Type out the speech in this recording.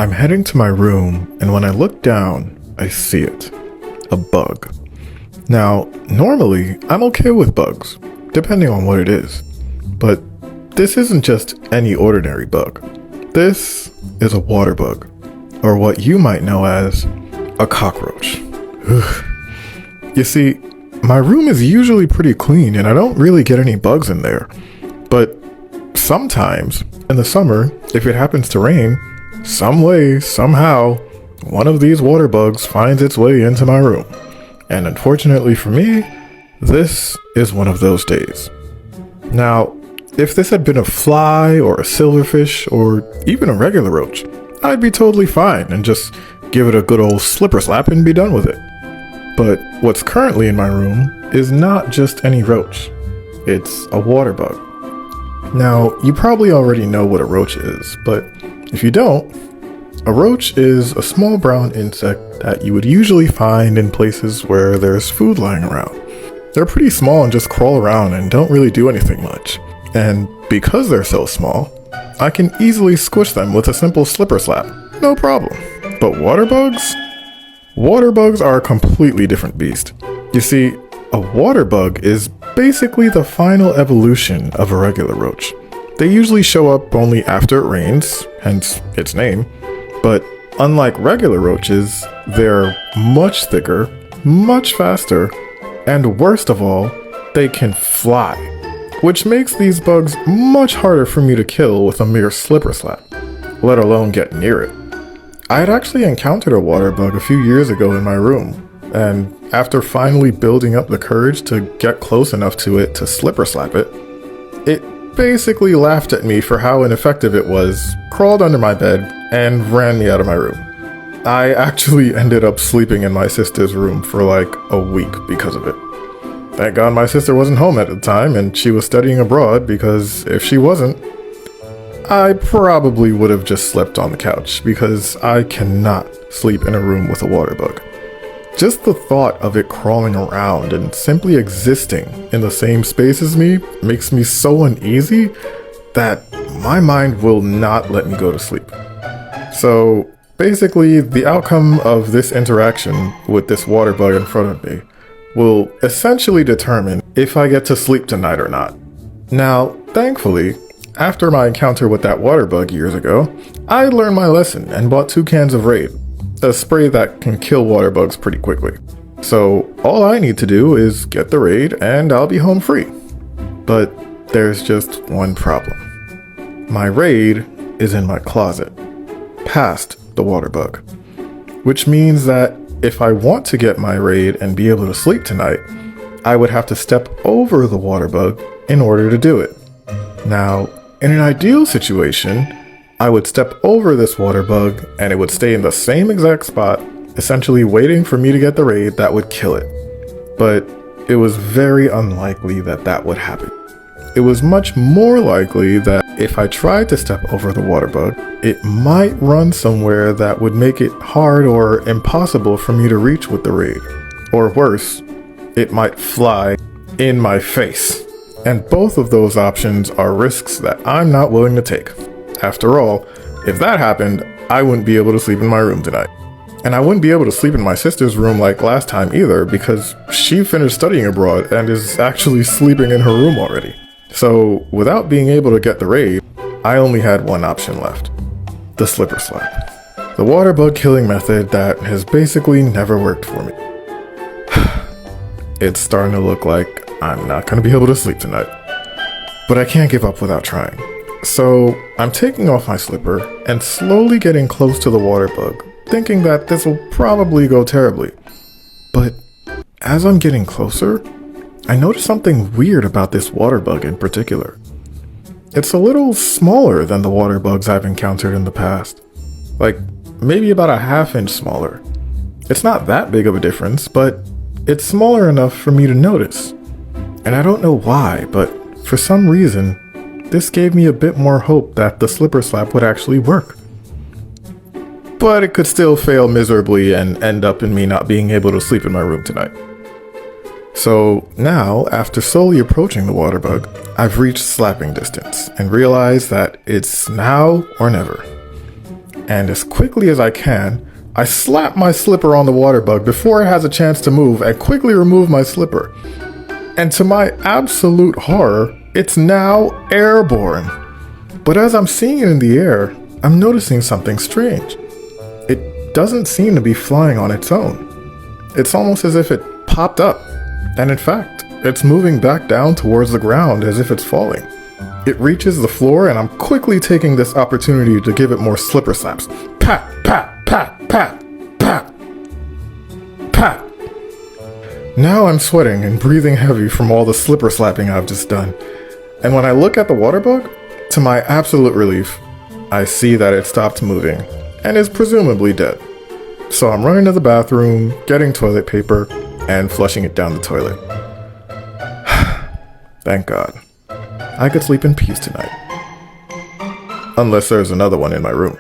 I'm heading to my room, and when I look down, I see it. A bug. Now, normally, I'm okay with bugs, depending on what it is. But this isn't just any ordinary bug. This is a water bug, or what you might know as a cockroach. Ugh. You see, my room is usually pretty clean and I don't really get any bugs in there. But sometimes, in the summer, if it happens to rain, some way, somehow, one of these water bugs finds its way into my room. And unfortunately for me, this is one of those days. Now, if this had been a fly or a silverfish or even a regular roach, I'd be totally fine and just give it a good old slipper slap and be done with it. But what's currently in my room is not just any roach. It's a water bug. Now, you probably already know what a roach is, but if you don't, a roach is a small brown insect that you would usually find in places where there's food lying around. They're pretty small and just crawl around and don't really do anything much. And because they're so small, I can easily squish them with a simple slipper slap. No problem. But water bugs? Water bugs are a completely different beast. You see, a water bug is basically the final evolution of a regular roach. They usually show up only after it rains, hence its name. But unlike regular roaches, they're much thicker, much faster, and worst of all, they can fly, which makes these bugs much harder for me to kill with a mere slipper slap, let alone get near it. I had actually encountered a water bug a few years ago in my room, and after finally building up the courage to get close enough to it to slipper slap it, it basically laughed at me for how ineffective it was, crawled under my bed, and ran me out of my room. I actually ended up sleeping in my sister's room for like a week because of it. Thank God my sister wasn't home at the time and she was studying abroad, because if she wasn't, I probably would have just slept on the couch, because I cannot sleep in a room with a water bug. Just the thought of it crawling around and simply existing in the same space as me makes me so uneasy that my mind will not let me go to sleep. So basically, the outcome of this interaction with this water bug in front of me will essentially determine if I get to sleep tonight or not. Now, thankfully, after my encounter with that water bug years ago, I learned my lesson and bought 2 cans of Raid, a spray that can kill water bugs pretty quickly. So all I need to do is get the Raid and I'll be home free. But there's just one problem. My Raid is in my closet, past the water bug, which means that if I want to get my Raid and be able to sleep tonight, I would have to step over the water bug in order to do it. Now, in an ideal situation, I would step over this water bug and it would stay in the same exact spot, essentially waiting for me to get the Raid that would kill it. But it was very unlikely that that would happen. It was much more likely that if I tried to step over the water bug, it might run somewhere that would make it hard or impossible for me to reach with the Raid. Or worse, it might fly in my face. And both of those options are risks that I'm not willing to take. After all, if that happened, I wouldn't be able to sleep in my room tonight. And I wouldn't be able to sleep in my sister's room like last time either, because she finished studying abroad and is actually sleeping in her room already. So without being able to get the Raid, I only had one option left: the slipper slap. The water bug killing method that has basically never worked for me. It's starting to look like I'm not going to be able to sleep tonight. But I can't give up without trying. So I'm taking off my slipper and slowly getting close to the water bug, thinking that this will probably go terribly. But as I'm getting closer, I notice something weird about this water bug in particular. It's a little smaller than the water bugs I've encountered in the past. Like maybe about a ½ inch smaller. It's not that big of a difference, but it's smaller enough for me to notice. And I don't know why, but for some reason, this gave me a bit more hope that the slipper slap would actually work. But it could still fail miserably and end up in me not being able to sleep in my room tonight. So now, after slowly approaching the water bug, I've reached slapping distance and realized that it's now or never. and as quickly as I can, I slap my slipper on the Waterbug before it has a chance to move and quickly remove my slipper. And to my absolute horror, it's now airborne. But as I'm seeing it in the air, I'm noticing something strange. It doesn't seem to be flying on its own. It's almost as if it popped up, and in fact, it's moving back down towards the ground as if it's falling. It reaches the floor, and I'm quickly taking this opportunity to give it more slipper slaps. Pat, pat, pat, pat, pat, pat. Now I'm sweating and breathing heavy from all the slipper slapping I've just done. And when I look at the Waterbug, to my absolute relief, I see that it stopped moving and is presumably dead. So I'm running to the bathroom, getting toilet paper, and flushing it down the toilet. Thank God. I could sleep in peace tonight. Unless there's another one in my room.